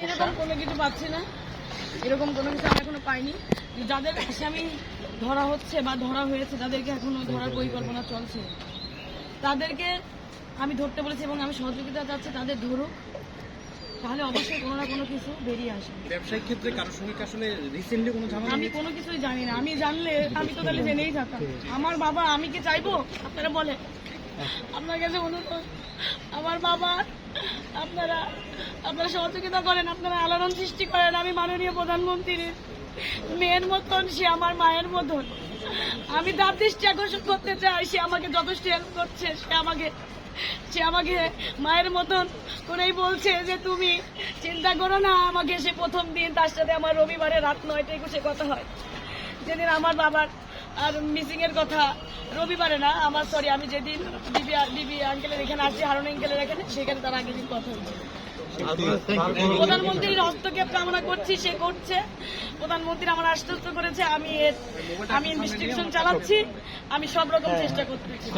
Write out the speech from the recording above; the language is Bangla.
এরকম কোনো কিছু পাচ্ছি না, এরকম কোনো কিছু আমি এখনো পাইনি। যাদের আসামি ধরা হচ্ছে বা ধরা হয়েছে, তাদেরকে এখনো ধরার পরিকল্পনা চলছে, তাদেরকে আমি ধরতে বলেছি এবং আমি সহযোগিতা চাচ্ছি তাদের ধরুক, তাহলে অবশ্যই কোনো না কোনো কিছু বেরিয়ে আসে। ব্যবসায়িক ক্ষেত্রে কারোর সঙ্গে আসলে রিসেন্টলি কোনো ঝামেলা? আমি কোনো কিছুই জানি না, আমি জানলে আমি তো তাহলে জেনেই থাকতাম। আমার বাবা, আমি কি চাইবো? আপনারা বলে, আপনার কাছে অনুরোধ, আমার বাবা আপনারা সহযোগিতা করেন, আপনারা আলোড়ন সৃষ্টি করেন। আমি মাননীয় প্রধানমন্ত্রীর মেয়ের মতন, সে আমার মায়ের মতন। আমি তার দৃষ্টি আকর্ষণ করতে চাই, সে আমাকে যথেষ্ট হেল্প করছে। সে আমাকে মায়ের মতন করেই বলছে যে তুমি চিন্তা করো না। আমাকে সে প্রথম দিন তার সাথে আমার রবিবারে রাত 9টায় একুশে কথা হয়, যেদিন আমার বাবার আর মিসিং এর কথা। রবিবারে না, আমি যেদিন দিবি আঙ্কেলের এখানে আসছি, হারুন আঙ্কেলের এখানে, সেখানে তার আগের দিন কথা হচ্ছে। প্রধানমন্ত্রীর হস্তক্ষেপ কামনা করছি, সে করছে। প্রধানমন্ত্রী আমার আশ্বস্ত করেছে, আমি ইনভেস্টিগেশন চালাচ্ছি, আমি সব রকম চেষ্টা করতেছি।